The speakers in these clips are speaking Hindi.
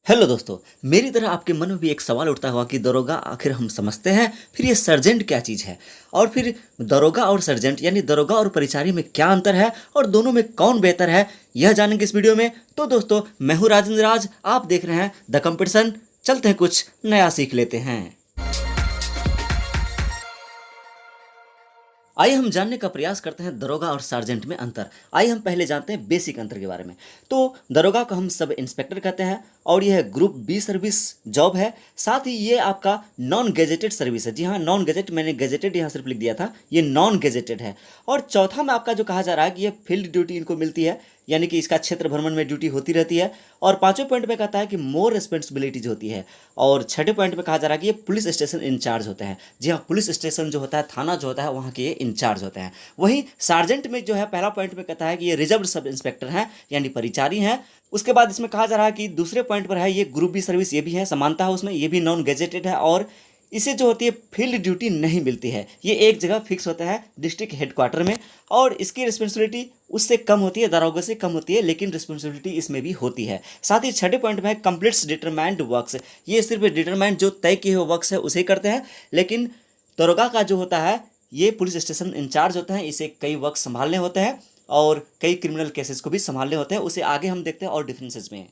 हेलो दोस्तों। मेरी तरह आपके मन में भी एक सवाल उठता होगा कि दरोगा आखिर हम समझते हैं, फिर ये सर्जेंट क्या चीज़ है और फिर दरोगा और सर्जेंट यानी दरोगा और परिचारी में क्या अंतर है और दोनों में कौन बेहतर है, यह जानेंगे इस वीडियो में। तो दोस्तों, मैं हूँ राजेंद्र राज, आप देख रहे हैं द कंपटीशन। चलते हैं, कुछ नया सीख लेते हैं। आइए हम जानने का प्रयास करते हैं दरोगा और सार्जेंट में अंतर। आइए हम पहले जानते हैं बेसिक अंतर के बारे में। तो दरोगा को हम सब इंस्पेक्टर कहते हैं और यह ग्रुप बी सर्विस जॉब है। साथ ही ये आपका नॉन गेजेटेड सर्विस है। जी हाँ, नॉन गेजेट, मैंने गेजेटेड यहाँ सिर्फ लिख दिया था, ये नॉन गेजेटेड है। और चौथा में आपका जो कहा जा रहा है कि ये फील्ड ड्यूटी इनको मिलती है, यानी कि इसका क्षेत्र भ्रमण में ड्यूटी होती रहती है। और पांचवें पॉइंट में कहता है कि मोर रिस्पॉन्सिबिलिटीज होती है। और छठे पॉइंट में कहा जा रहा है कि ये पुलिस स्टेशन इंचार्ज होते हैं। जी हाँ, पुलिस स्टेशन जो होता है, थाना जो होता है, वहाँ के ये इंचार्ज होते हैं। वहीं सार्जेंट में जो है, पहला पॉइंट में कहता है कि ये रिजर्व सब इंस्पेक्टर हैं, यानी परिचारी हैं। उसके बाद इसमें कहा जा रहा है कि दूसरे पॉइंट पर है ये ग्रुप बी सर्विस, ये भी है, समानता है उसमें, ये भी नॉन गेजेटेड है और इसे जो होती है फील्ड ड्यूटी नहीं मिलती है। ये एक जगह फिक्स होता है डिस्ट्रिक्ट हेडक्वार्टर में और इसकी रिस्पॉन्सिबिलिटी उससे कम होती है, दारोगा से कम होती है, लेकिन रिस्पॉन्सिबिलिटी इसमें भी होती है। साथ ही छठे पॉइंट में है कंप्लीट्स डिटरमाइंड वर्क्स। ये सिर्फ डिटरमाइंड जो तय किए हुए वर्क्स है उसे करते हैं, लेकिन दरोगा का जो होता है ये पुलिस स्टेशन इंचार्ज होते हैं, इसे कई वर्क संभालने होते हैं और कई क्रिमिनल केसेस को भी संभालने होते हैं। उसे आगे हम देखते हैं और डिफरेंसेस में।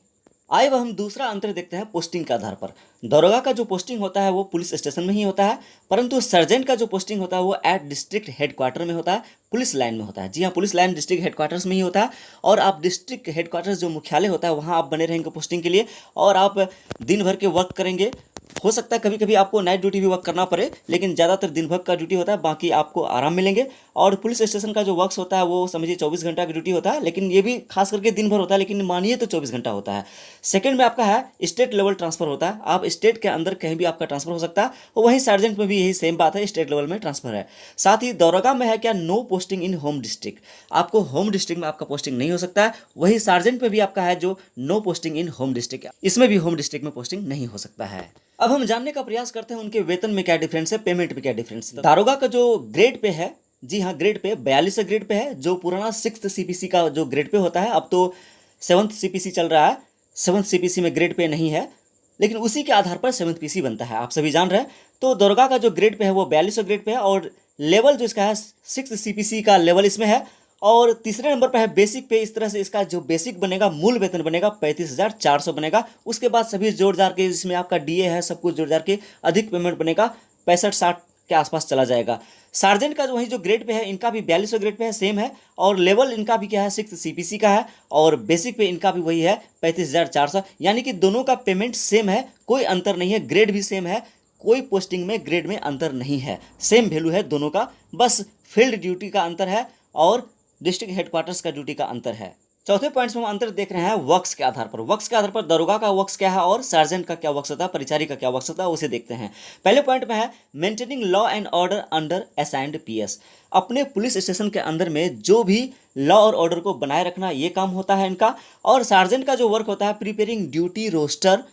आइए वह हम दूसरा अंतर देखते हैं पोस्टिंग के आधार पर। दरोगा का जो पोस्टिंग होता है वो पुलिस स्टेशन में ही होता है, परंतु सर्जेंट का जो पोस्टिंग होता है वो एट डिस्ट्रिक्ट हेडक्वार्टर में होता है, पुलिस लाइन में होता है। जी हाँ, पुलिस लाइन डिस्ट्रिक्ट हेडक्वार्टर्स में ही होता है और आप डिस्ट्रिक्ट हेडक्वार्टर्स जो मुख्यालय होता है वहाँ आप बने रहेंगे पोस्टिंग के लिए और आप दिन भर के वर्क करेंगे। हो सकता है कभी कभी आपको नाइट ड्यूटी भी वर्क करना पड़े, लेकिन ज़्यादातर दिन भर का ड्यूटी होता है, बाकी आपको आराम मिलेंगे। और पुलिस स्टेशन का जो वर्क्स होता है वो समझिए 24 घंटा की ड्यूटी होता है, लेकिन ये भी खास करके दिन भर होता है, लेकिन मानिए तो 24 घंटा होता है। सेकंड में आपका है स्टेट लेवल ट्रांसफर होता है, आप स्टेट के अंदर कहीं भी आपका ट्रांसफर हो सकता है। और वहीं सार्जेंट में भी यही सेम बात है, स्टेट लेवल में ट्रांसफर है। साथ ही दरोगा में है क्या, no posting in home district, आपको होम डिस्ट्रिक्ट में आपका पोस्टिंग नहीं हो सकता है। वही सार्जेंट में भी आपका है जो no posting in home district, इसमें भी होम डिस्ट्रिक्ट में पोस्टिंग नहीं हो सकता है। अब हम जानने का प्रयास करते हैं उनके वेतन में क्या डिफरेंस है, पेमेंट में क्या डिफरेंस है। दारोगा का जो ग्रेड पे है, जी हाँ ग्रेड पे 42 ग्रेड पे है, जो पुराना 6th सीपीसी का जो ग्रेड पे होता है, अब तो 7th सीपीसी चल रहा है। 7th सीपीसी में ग्रेड पे नहीं है, लेकिन उसी के आधार पर 7th पीसी बनता है, आप सभी जान रहे हैं। तो दरोगा का जो ग्रेड पे है वो 42 ग्रेड पे है और लेवल जो इसका है 6th सीपीसी का लेवल इसमें है। और तीसरे नंबर पर है बेसिक पे। इस तरह से इसका जो बेसिक बनेगा, मूल वेतन बनेगा 35,400 बनेगा। उसके बाद सभी जोड़ जाड़ के, इसमें आपका डीए है, सब कुछ जोड़ जाड़ के अधिक पेमेंट बनेगा, 65-60 के आसपास चला जाएगा। सार्जेंट का जो वही जो ग्रेड पे है, इनका भी 42 ग्रेड पे है, सेम है। और लेवल इनका भी क्या है, 6th सीपीसी का है और बेसिक पे इनका भी वही है 35,400, यानी कि दोनों का पेमेंट सेम है, कोई अंतर नहीं है। ग्रेड भी सेम है, कोई पोस्टिंग में ग्रेड में अंतर नहीं है, सेम वैल्यू है दोनों का, बस फील्ड ड्यूटी का अंतर है और डिस्ट्रिक्ट हेडक्वार्टर्स का ड्यूटी का अंतर है। चौथे पॉइंट्स में हम अंतर देख रहे हैं वर्क्स के आधार पर। वर्क्स के आधार पर दरोगा का वर्क्स क्या है और सार्जेंट का क्या वर्क्स होता है, परिचारी का क्या वर्क्स होता है, उसे देखते हैं। पहले पॉइंट में है maintaining law and order under assigned PS. अपने पुलिस स्टेशन के अंदर में जो भी लॉ और ऑर्डर को बनाए रखना, ये काम होता है इनका। और सार्जेंट का जो वर्क होता है preparing duty roster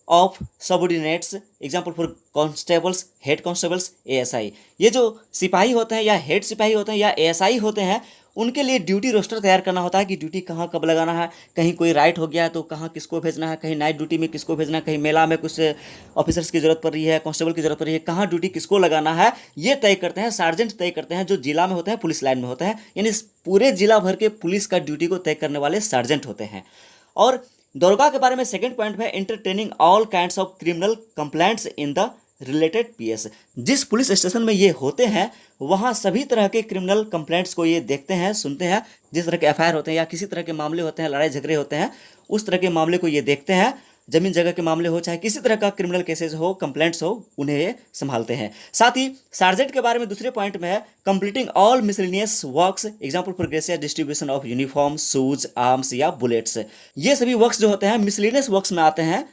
of subordinates, example for constables, head constables, ASI. ये जो सिपाही होते हैं या हेड सिपाही होते हैं या एएसआई होते हैं, उनके लिए ड्यूटी रोस्टर तैयार करना होता है कि ड्यूटी कहाँ कब लगाना है, कहीं कोई राइट हो गया है तो कहाँ किसको भेजना है, कहीं नाइट ड्यूटी में किसको भेजना है, कहीं मेला में कुछ ऑफिसर्स की जरूरत पड़ रही है, कांस्टेबल की जरूरत पड़ रही है, कहाँ ड्यूटी किसको लगाना है, ये तय करते हैं सार्जेंट, तय करते हैं, जो जिला में होते हैं, पुलिस लाइन में होते हैं, यानी पूरे जिला भर के पुलिस का ड्यूटी को तय करने वाले सार्जेंट होते हैं। और दरोगा के बारे में सेकंड पॉइंट में entertaining all kinds of criminal complaints in the related PS. जिस पुलिस स्टेशन में ये होते हैं वहाँ सभी तरह के क्रिमिनल कंप्लेंट्स को ये देखते हैं, सुनते हैं। जिस तरह के एफआईआर होते हैं या किसी तरह के मामले होते हैं, लड़ाई झगड़े होते हैं, उस तरह के मामले को ये देखते हैं। जमीन जगह के मामले हो, चाहे किसी तरह का क्रिमिनल केसेस हो, कंप्लेंट्स हो, उन्हें ये संभालते हैं। साथ ही सार्जेंट के बारे में दूसरे पॉइंट में है completing all miscellaneous works, example for gracious distribution of uniform, shoes, arms या बुलेट्स। ये सभी वर्क्स जो होते हैं मिसलेनियस वर्क्स में आते हैं।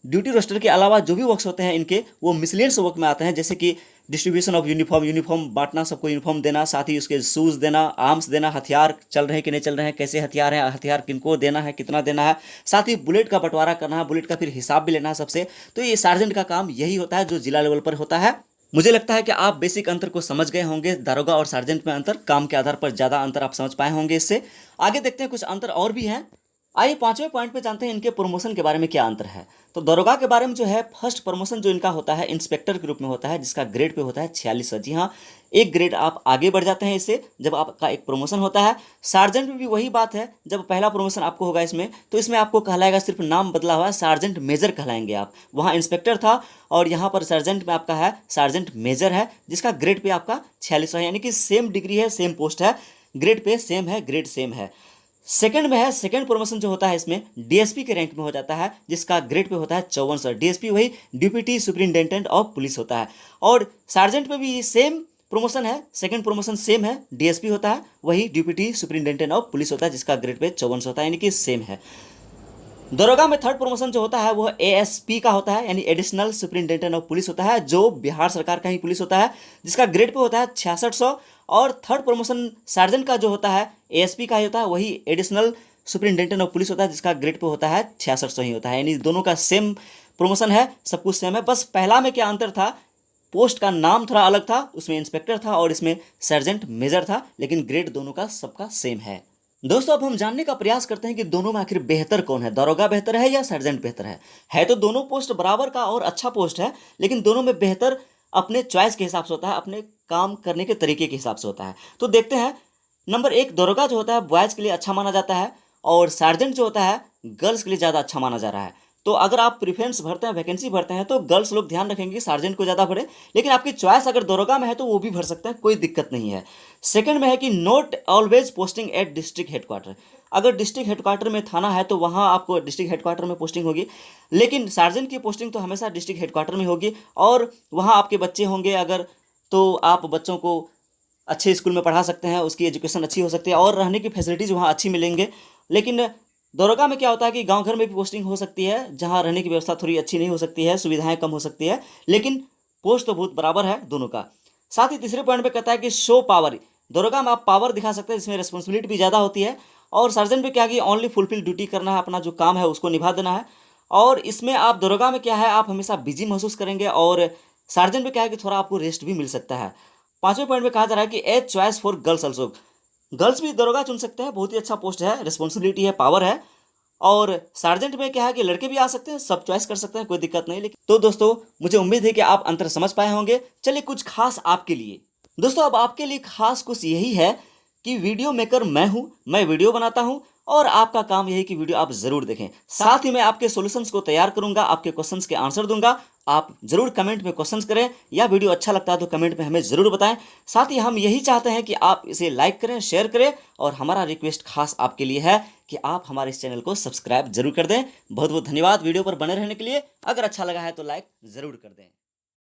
ड्यूटी रोस्टर के अलावा जो भी वर्क्स होते हैं इनके, वो मिसलेनियस वर्क में आते हैं, जैसे कि डिस्ट्रीब्यूशन ऑफ यूनिफॉर्म, यूनिफॉर्म बांटना, सबको यूनिफॉर्म देना, साथ ही उसके शूज़ देना, आर्म्स देना, हथियार चल रहे हैं कि नहीं चल रहे हैं, कैसे हथियार हैं, हथियार किनको देना है, कितना देना है, साथ ही बुलेट का बंटवारा करना है, बुलेट का फिर हिसाब भी लेना है सबसे। तो ये सार्जेंट का काम यही होता है जो जिला लेवल पर होता है। मुझे लगता है कि आप बेसिक अंतर को समझ गए होंगे। दारोगा और सार्जेंट में अंतर, काम के आधार पर ज़्यादा अंतर आप समझ पाए होंगे। इससे आगे देखते हैं कुछ अंतर और भी हैं। आइए पांचवें पॉइंट पे जानते हैं इनके प्रमोशन के बारे में क्या अंतर है। तो दरोगा के बारे में जो है फर्स्ट प्रमोशन जो इनका होता है इंस्पेक्टर के रूप में होता है, जिसका ग्रेड पे होता है 46। जी हाँ, एक ग्रेड आप आगे बढ़ जाते हैं इससे जब आपका एक प्रमोशन होता है। सार्जेंट में भी वही बात है, जब पहला प्रमोशन आपको होगा इसमें तो इसमें आपको कहलाएगा, सिर्फ नाम बदला हुआ है, सार्जेंट मेजर कहलाएंगे आप। वहाँ इंस्पेक्टर था और यहाँ पर सार्जेंट में आपका है सार्जेंट मेजर है, जिसका ग्रेड पे आपका 46 है, यानी कि सेम डिग्री है, सेम पोस्ट है, ग्रेड पे सेम है, ग्रेड सेम है। सेकंड में है, सेकंड प्रमोशन जो होता है इसमें डीएसपी के रैंक में हो जाता है, जिसका ग्रेड पे होता है 54। डीएसपी वही डिप्टी सुपरिटेंडेंट ऑफ पुलिस होता है। और सार्जेंट में भी सेम प्रमोशन है, सेकंड प्रमोशन सेम है, डीएसपी होता है वही डिप्टी सुपरिटेंडेंट ऑफ पुलिस होता है, जिसका ग्रेड पे 54 होता है, यानी कि सेम है। दरोगा में थर्ड प्रमोशन जो होता है वो एएसपी का होता है, यानी एडिशनल सुपरिटेंडेंट ऑफ पुलिस होता है, जो बिहार सरकार का ही पुलिस होता है, जिसका ग्रेड पे होता है 6600। और थर्ड प्रमोशन सार्जेंट का जो होता है एएसपी का ही होता है, वही एडिशनल सुपरिटेंडेंट ऑफ पुलिस होता है, जिसका ग्रेड पे होता है 6600 ही होता है। यानी दोनों का सेम प्रमोशन है, सब कुछ सेम है। बस पहला में क्या अंतर था, पोस्ट का नाम थोड़ा अलग था, उसमें इंस्पेक्टर था और इसमें सर्जेंट मेजर था, लेकिन ग्रेड दोनों का सबका सेम है। दोस्तों अब हम जानने का प्रयास करते हैं कि दोनों में आखिर बेहतर कौन है, दरोगा बेहतर है या सर्जेंट बेहतर है तो दोनों पोस्ट बराबर का और अच्छा पोस्ट है, लेकिन दोनों में बेहतर अपने चॉइस के हिसाब से होता है, अपने काम करने के तरीके के हिसाब से होता है। तो देखते हैं, नंबर एक, दरोगा जो होता है बॉयज़ के लिए अच्छा माना जाता है और सार्जेंट जो होता है गर्ल्स के लिए ज़्यादा अच्छा माना जा रहा है। तो अगर आप प्रीफरेंस भरते हैं, वैकेंसी भरते हैं, तो गर्ल्स लोग ध्यान रखेंगे कि सार्जेंट को ज़्यादा भरे, लेकिन आपकी चॉइस अगर दरोगा में है तो वो भी भर सकते हैं, कोई दिक्कत नहीं है। सेकंड में है कि not always posting at district headquarter. अगर डिस्ट्रिक्ट हेडक्वार्टर में थाना है तो वहाँ आपको डिस्ट्रिक्ट हेडक्वार्टर में पोस्टिंग होगी, लेकिन सार्जेंट की पोस्टिंग तो हमेशा डिस्ट्रिक्ट हेडक्वार्टर में होगी। और वहाँ आपके बच्चे होंगे अगर, तो आप बच्चों को अच्छे स्कूल में पढ़ा सकते हैं, उसकी एजुकेशन अच्छी हो सकती है और रहने की फैसिलिटीज़ वहाँ अच्छी मिलेंगे। लेकिन दरोगा में क्या होता है कि गांव घर में भी पोस्टिंग हो सकती है, जहाँ रहने की व्यवस्था थोड़ी अच्छी नहीं हो सकती है, सुविधाएं कम हो सकती है, लेकिन पोस्ट तो बहुत बराबर है दोनों का। साथ ही तीसरे पॉइंट पे कहता है कि शो पावर। दरोगा में आप पावर दिखा सकते हैं, इसमें रिस्पॉन्सिबिलिटी भी ज़्यादा होती है। और सर्जन पे क्या कि ओनली फुलफिल ड्यूटी करना है, अपना जो काम है उसको निभा देना है। और इसमें आप दरोगा में क्या है, आप हमेशा बिजी महसूस करेंगे, और सार्जन पे क्या है कि थोड़ा आपको रेस्ट भी मिल सकता है। पांचवें पॉइंट में कहा जा रहा है कि as choice for girls also. Girls भी दरोगा चुन सकते हैं, बहुत ही अच्छा पोस्ट है, रिस्पॉन्सिबिलिटी है, पावर है। और सार्जेंट में क्या है कि लड़के भी आ सकते हैं, सब चॉइस कर सकते हैं, कोई दिक्कत नहीं। लेकिन तो दोस्तों मुझे उम्मीद है कि आप अंतर समझ पाए होंगे। चलिए कुछ खास आपके लिए दोस्तों, अब आपके लिए खास कुछ यही है कि वीडियो मेकर मैं हूं, मैं वीडियो बनाता हूं और आपका काम यही कि वीडियो आप जरूर देखें। साथ ही मैं आपके सॉल्यूशंस को तैयार करूंगा, आपके क्वेश्चंस के आंसर दूंगा। आप जरूर कमेंट में क्वेश्चंस करें, या वीडियो अच्छा लगता है तो कमेंट में हमें जरूर बताएं। साथ ही हम यही चाहते हैं कि आप इसे लाइक करें, शेयर करें, और हमारा रिक्वेस्ट खास आपके लिए है कि आप हमारे इस चैनल को सब्सक्राइब जरूर कर दें। बहुत बहुत धन्यवाद वीडियो पर बने रहने के लिए। अगर अच्छा लगा है तो लाइक जरूर कर दें।